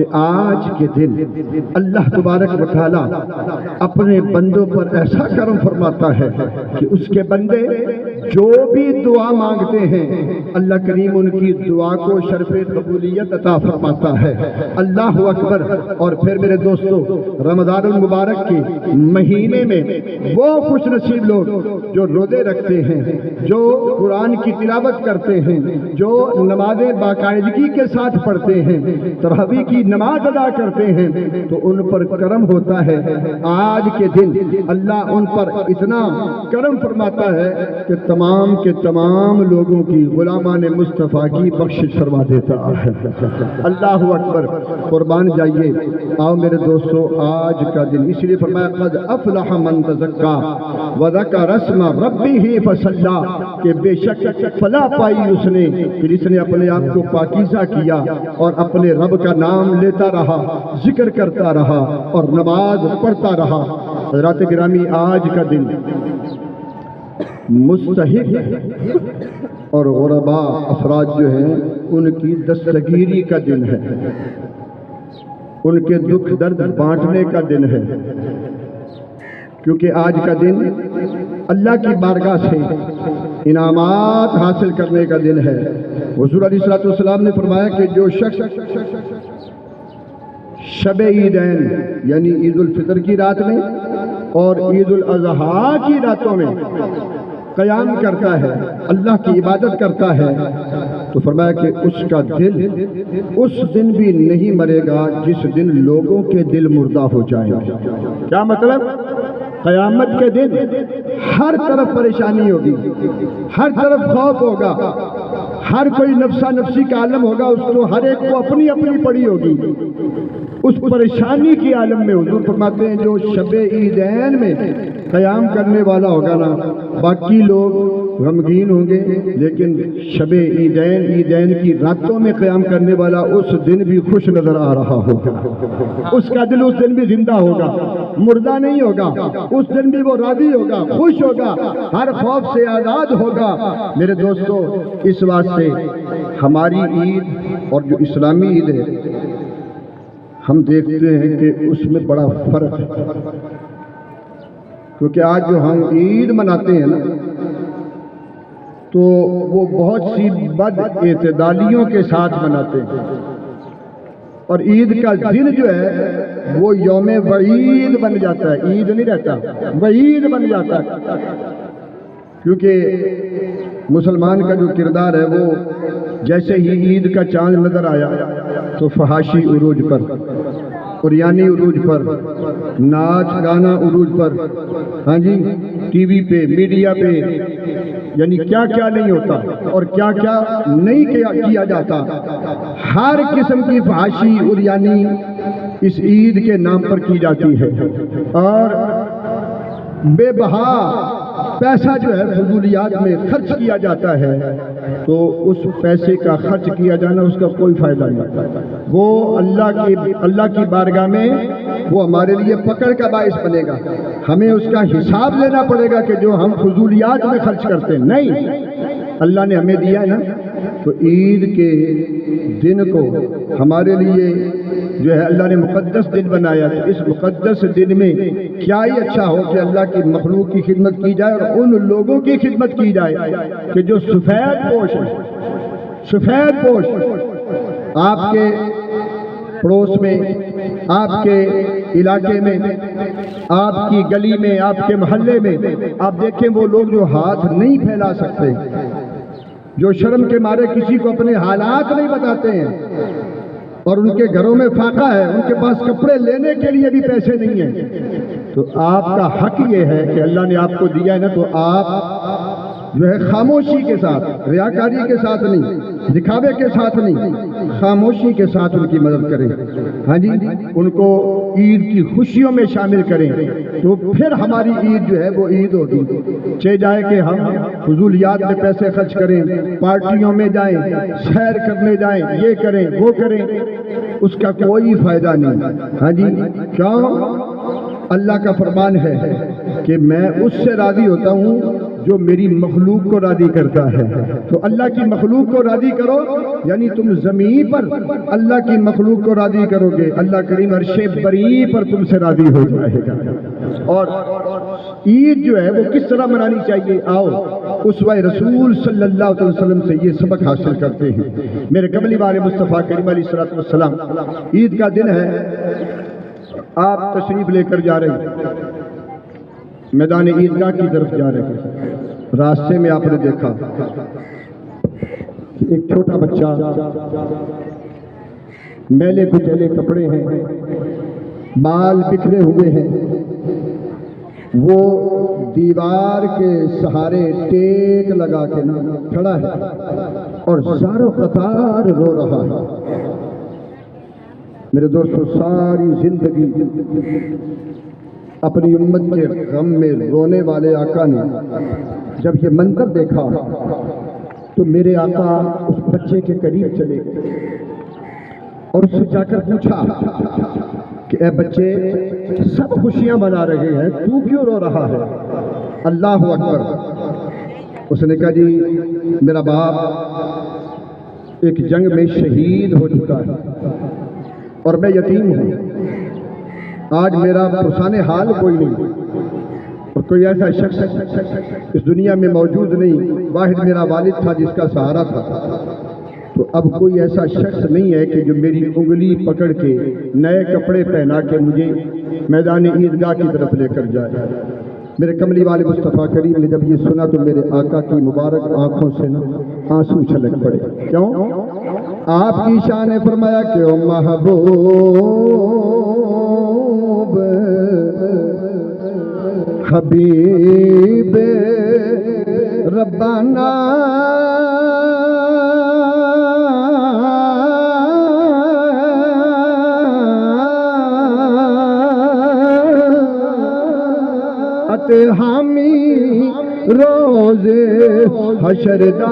کہ آج کے دن اللہ تبارک و تعالیٰ اپنے بندوں پر ایسا کرم فرماتا ہے کہ اس کے بندے جو بھی دعا مانگتے ہیں اللہ کریم ان کی دعا کو شرف قبولیت عطا فرماتا ہے۔ اللہ اکبر۔ اور پھر میرے دوستو، رمضان المبارک کے مہینے میں وہ خوش نصیب لوگ جو روزے رکھتے ہیں، جو قرآن کی تلاوت کرتے ہیں، جو نمازیں باقاعدگی کے ساتھ پڑھتے ہیں، تراویح کی نماز ادا کرتے ہیں، تو ان پر کرم ہوتا ہے۔ آج کے دن اللہ ان پر اتنا کرم فرماتا ہے کہ تمام کے تمام لوگوں کی غلامان مصطفیٰ کی بخشش فرما دیتا ہے۔ اللہ اکبر۔ قربان جائیے۔ آؤ میرے دوستو، آج کا دن اس لیے فرمایا قد افلح من تزکا وذکر اسم ربہ فصلی، کہ بے شک فلاح پائی اس نے کہ جس نے اپنے آپ کو پاکیزہ کیا اور اپنے رب کا نام لیتا رہا، ذکر کرتا رہا اور نماز پڑھتا رہا۔ حضرات گرامی، آج کا دن مستحق اور غرباء افراد جو ہیں ان کی دستگیری کا دن ہے، ان کے دکھ درد بانٹنے کا دن ہے، کیونکہ آج کا دن اللہ کی بارگاہ سے انعامات حاصل کرنے کا دن ہے۔ حضور علیہ الصلوۃ والسلام نے فرمایا کہ جو شخص شب عیدین یعنی عید الفطر کی رات میں اور عید الاضحیٰ کی راتوں میں قیام کرتا ہے، اللہ کی عبادت کرتا ہے، تو فرمایا کہ اس کا دل اس دن بھی نہیں مرے گا جس دن لوگوں کے دل مردہ ہو جائیں۔ کیا مطلب؟ قیامت کے دن ہر طرف پریشانی ہوگی، ہر طرف خوف ہوگا، ہر کوئی نفسا نفسی کا عالم ہوگا، اس کو ہر ایک کو اپنی اپنی پڑی ہوگی۔ اس پریشانی کی عالم میں حضور فرماتے ہیں جو شب عیدین میں قیام کرنے والا ہوگا نا، باقی لوگ غمگین ہوں گے، لیکن شب عیدین کی راتوں میں قیام کرنے والا اس دن بھی خوش نظر آ رہا ہوگا۔ اس کا دل اس دن بھی زندہ ہوگا، مردہ نہیں ہوگا، اس دن بھی وہ راضی ہوگا، خوش ہوگا، ہر خوف سے آزاد ہوگا۔ میرے دوستو، اس واسطے ہماری عید اور جو اسلامی عید ہے ہم دیکھتے ہیں کہ اس میں بڑا فرق ہے، کیونکہ آج جو ہم عید مناتے ہیں نا تو وہ بہت سی بد اعتدالیوں کے ساتھ مناتے ہیں، اور عید کا دن جو ہے وہ یوم وعید بن جاتا ہے، عید نہیں رہتا، وعید بن جاتا ہے، کیونکہ مسلمان کا جو کردار ہے وہ جیسے ہی عید کا چاند نظر آیا تو فحاشی عروج پر، قریانی عروج پر، ناچ گانا عروج پر، ہاں جی، ٹی وی پہ، میڈیا پہ، یعنی کیا کیا نہیں ہوتا اور کیا کیا نہیں کیا جاتا، ہر قسم کی فحاشی قریانی اس عید کے نام پر کی جاتی ہے، اور بے بہا پیسہ جو ہے فضولیات میں خرچ کیا جاتا ہے، تو اس پیسے کا خرچ کیا جانا اس کا کوئی فائدہ نہیں، وہ اللہ کی بارگاہ میں وہ ہمارے لیے پکڑ کا باعث بنے گا، ہمیں اس کا حساب لینا پڑے گا کہ جو ہم فضولیات میں خرچ کرتے ہیں۔ نہیں، اللہ نے ہمیں دیا ہے نا، تو عید کے دن کو ہمارے لیے جو ہے اللہ نے مقدس دن بنایا، تو اس مقدس دن میں کیا ہی اچھا ہو کہ اللہ کی مخلوق کی خدمت کی جائے اور ان لوگوں کی خدمت کی جائے کہ جو سفید پوش ہیں، سفید پوش آپ کے پڑوس میں، آپ کے علاقے میں، آپ کی گلی میں، آپ کے محلے میں، آپ دیکھیں وہ لوگ جو ہاتھ نہیں پھیلا سکتے، جو شرم کے مارے کسی کو اپنے حالات نہیں بتاتے ہیں، اور ان کے گھروں میں فاقہ ہے، ان کے پاس کپڑے لینے کے لیے بھی پیسے نہیں ہیں، تو آپ کا حق یہ ہے کہ اللہ نے آپ کو دیا ہے نا، تو آپ جو ہے خاموشی کے ساتھ، ریاکاری کے ساتھ نہیں، دکھاوے کے ساتھ نہیں، خاموشی کے ساتھ ان کی مدد کریں، ہاں جی، ان کو عید کی خوشیوں میں شامل کریں، تو پھر ہماری عید جو ہے وہ عید ہوگی۔ چاہے جائے کہ ہم فضولیات میں پیسے خرچ کریں، پارٹیوں میں جائیں، سیر کرنے جائیں، یہ کریں وہ کریں، اس کا کوئی فائدہ نہیں، ہاں جی، کیوں؟ اللہ کا فرمان ہے کہ میں اس سے راضی ہوتا ہوں جو میری مخلوق کو راضی کرتا ہے۔ تو اللہ کی مخلوق کو راضی کرو، یعنی تم زمین پر اللہ کی مخلوق کو راضی کرو گے، اللہ کریم عرش بری پر تم سے راضی ہو جائے گا۔ اور عید جو ہے وہ کس طرح منانی چاہیے، آؤ اسوہ رسول صلی اللہ علیہ وسلم سے یہ سبق حاصل کرتے ہیں۔ میرے کملی والے مصطفیٰ کریم علیہ السلام، عید کا دن ہے، آپ تشریف لے کر جا رہے ہیں، میدان عیدگاہ کی طرف جا رہے ہیں، راستے میں آپ نے دیکھا ایک چھوٹا بچہ، میلے کچیلے کپڑے ہیں، بال بکھرے ہوئے ہیں، وہ دیوار کے سہارے ٹیک لگا کے کھڑا ہے اور زارو قطار رو رہا ہے۔ میرے دوستو، ساری زندگی اپنی امت کے غم میں رونے والے آقا نے جب یہ منظر دیکھا تو میرے آقا اس بچے کے قریب چلے گئے اور اس سے جا کر پوچھا کہ اے بچے، سب خوشیاں منا رہے ہیں، تو کیوں رو رہا ہے؟ اللہ اکبر۔ اس نے کہا، جی میرا باپ ایک جنگ میں شہید ہو چکا ہے اور میں یتیم ہوں، آج میرا پرسان حال کوئی نہیں، اور کوئی ایسا شخص اس دنیا میں موجود نہیں، واحد میرا والد تھا جس کا سہارا تھا، تو اب کوئی ایسا شخص نہیں ہے کہ جو میری انگلی پکڑ کے نئے کپڑے پہنا کے مجھے میدان عیدگاہ کی طرف لے کر جائے۔ میرے کملی والے مصطفیٰ کریم نے جب یہ سنا تو میرے آقا کی مبارک آنکھوں سے آنسو چھلک پڑے۔ کیوں؟ آپ کی شان نے فرمایا کہ او محبوب حبیب ربنا حامی روز حشر دا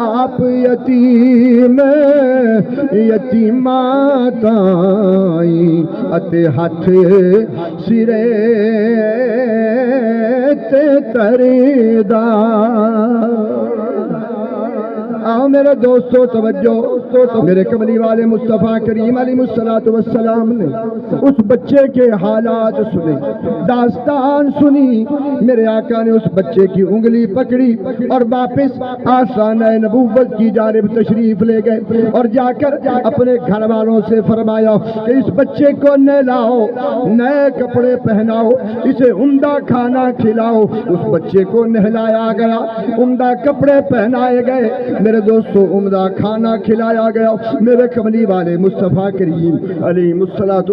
آپ یتیم یتیمات آئی اتے ہاتھ سرے تے تردا۔ آؤ میرے دوستو توجہ، میرے کملی والے مصطفیٰ کریم علیہ السلام نے اس بچے کے حالات سنے، داستان سنی۔ میرے آقا نے اس بچے کی انگلی پکڑی اور واپس آستانہ نبوت کی جانب تشریف لے گئے اور جا کر اپنے گھر والوں سے فرمایا کہ اس بچے کو نہلاؤ، نئے کپڑے پہناؤ، اسے عمدہ کھانا کھلاؤ۔ اس بچے کو نہلایا گیا، عمدہ کپڑے پہنائے گئے، میرے دوستو عمدہ کھانا کھلایا گیا۔ میرے کملی والے مصطفیٰ کریم علیہ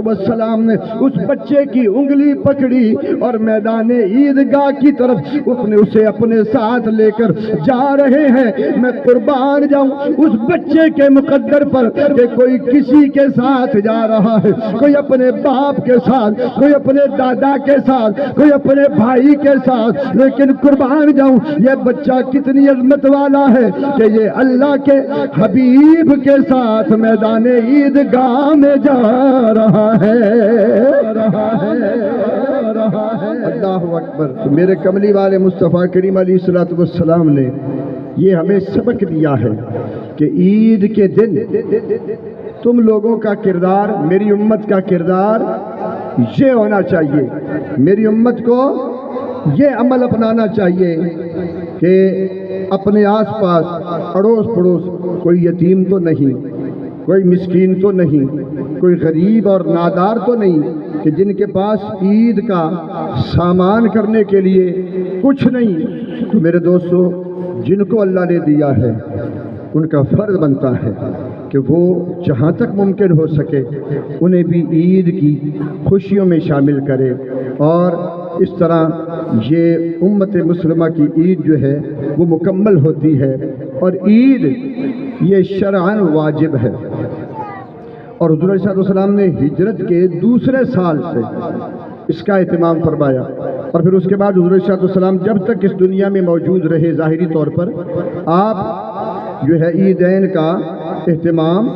السلام نے اس بچے کی انگلی پکڑی اور میدان عیدگاہ کی طرف اسے اپنے ساتھ لے کر جا رہے ہیں۔ میں قربان جاؤں اس بچے کے مقدر پر کہ کوئی کسی کے ساتھ جا رہا ہے، کوئی اپنے باپ کے ساتھ، کوئی اپنے دادا کے ساتھ، کوئی اپنے بھائی کے ساتھ، لیکن قربان جاؤں یہ بچہ کتنی عظمت والا ہے کہ یہ اللہ کے حبیب کے ساتھ میدان عیدگاہ میں جا رہا ہے۔ اللہ اکبر۔ میرے کملی والے مصطفیٰ کریم علیہ السلام نے یہ ہمیں سبق دیا ہے کہ عید کے دن تم لوگوں کا کردار، میری امت کا کردار یہ ہونا چاہیے، میری امت کو یہ عمل اپنانا چاہیے کہ اپنے آس پاس اڑوس پڑوس کوئی یتیم تو نہیں، کوئی مسکین تو نہیں، کوئی غریب اور نادار تو نہیں کہ جن کے پاس عید کا سامان کرنے کے لیے کچھ نہیں۔ میرے دوستو، جن کو اللہ نے دیا ہے ان کا فرض بنتا ہے کہ وہ جہاں تک ممکن ہو سکے انہیں بھی عید کی خوشیوں میں شامل کرے، اور اس طرح یہ امت مسلمہ کی عید جو ہے وہ مکمل ہوتی ہے۔ اور عید یہ شرعاً واجب ہے، اور حضور صلی اللہ علیہ وسلم نے ہجرت کے دوسرے سال سے اس کا اہتمام فرمایا، اور پھر اس کے بعد حضور صلی اللہ علیہ وسلم جب تک اس دنیا میں موجود رہے ظاہری طور پر آپ جو ہے عیدین کا اہتمام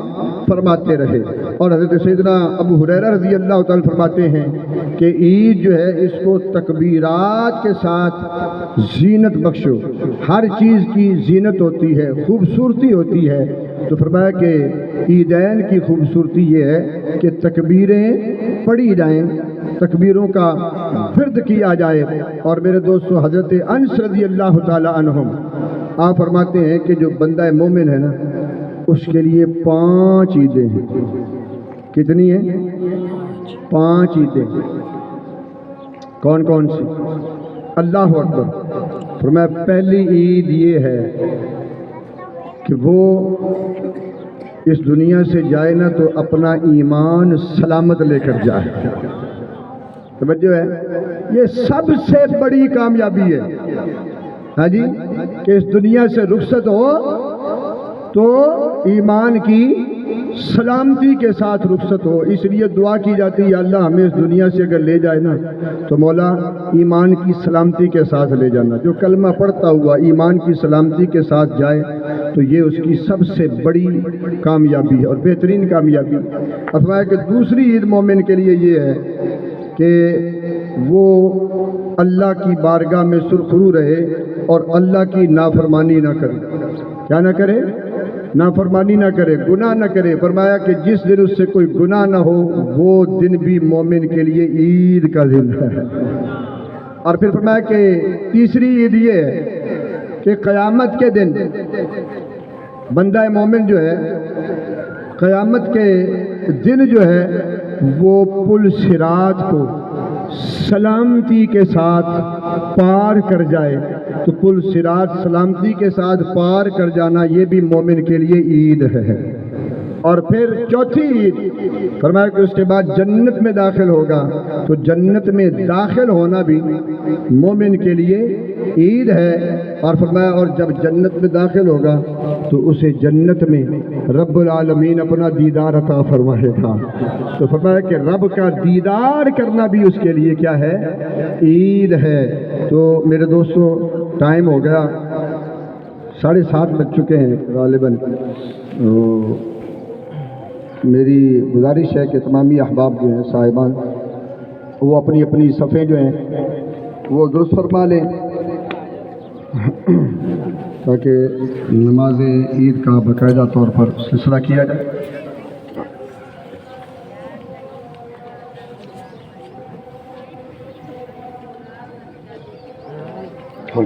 فرماتے رہے۔ اور حضرت سیدنا ابو ہریرہ رضی اللہ تعالیٰ فرماتے ہیں کہ عید جو ہے اس کو تکبیرات کے ساتھ زینت بخشو، ہر چیز کی زینت ہوتی ہے، خوبصورتی ہوتی ہے۔ تو فرمایا کہ عیدین کی خوبصورتی یہ ہے کہ تکبیریں پڑھی جائیں، تکبیروں کا ورد کیا جائے۔ اور میرے دوستو، حضرت انس رضی اللہ تعالی عنہم آپ فرماتے ہیں کہ جو بندہ مومن ہے نا، اس کے لیے 5 عیدیں ہیں۔ کتنی ہیں؟ 5 عیدیں۔ کون کون سی؟ اللہ اکبر۔ فرمایا پہلی عید یہ ہے کہ وہ اس دنیا سے جائے نا تو اپنا ایمان سلامت لے کر جائے۔ توجہ ہے، یہ سب سے بڑی کامیابی ہے، ہاں جی، کہ اس دنیا سے رخصت ہو تو ایمان کی سلامتی کے ساتھ رخصت ہو۔ اس لیے دعا کی جاتی ہے، اللہ ہمیں اس دنیا سے اگر لے جائے نا تو مولا ایمان کی سلامتی کے ساتھ لے جانا۔ جو کلمہ پڑھتا ہوا ایمان کی سلامتی کے ساتھ جائے تو یہ اس کی سب سے بڑی کامیابی ہے اور بہترین کامیابی۔ فرمایا کہ دوسری عید مومن کے لیے یہ ہے کہ وہ اللہ کی بارگاہ میں سرخرو رہے اور اللہ کی نافرمانی نہ کرے۔ کیا نہ کرے؟ نافرمانی نہ کرے، گناہ نہ کرے۔ فرمایا کہ جس دن اس سے کوئی گناہ نہ ہو وہ دن بھی مومن کے لیے عید کا دن ہے۔ اور پھر فرمایا کہ تیسری عید یہ ہے کہ قیامت کے دن بندہ مومن جو ہے قیامت کے دن جو ہے وہ پل صراط کو سلامتی کے ساتھ پار کر جائے۔ تو پل صراط سلامتی کے ساتھ پار کر جانا یہ بھی مومن کے لیے عید ہے۔ اور پھر چوتھی عید فرمایا کہ اس کے بعد جنت میں داخل ہوگا، تو جنت میں داخل ہونا بھی مومن کے لیے عید ہے۔ اور فرمایا اور جب جنت میں داخل ہوگا تو اسے جنت میں رب العالمین اپنا دیدار عطا فرمائے گا۔ تو فرمایا کہ رب کا دیدار کرنا بھی اس کے لیے کیا ہے؟ عید ہے۔ تو میرے دوستو ٹائم ہو گیا، 7:30 بج چکے ہیں غالباً۔ میری گزارش ہے کہ تمامی احباب جو ہیں صاحبان وہ اپنی اپنی صفیں جو ہیں وہ درست فرما لیں تاکہ نماز عید کا باقاعدہ طور پر سلسلہ کیا جائے۔ وہ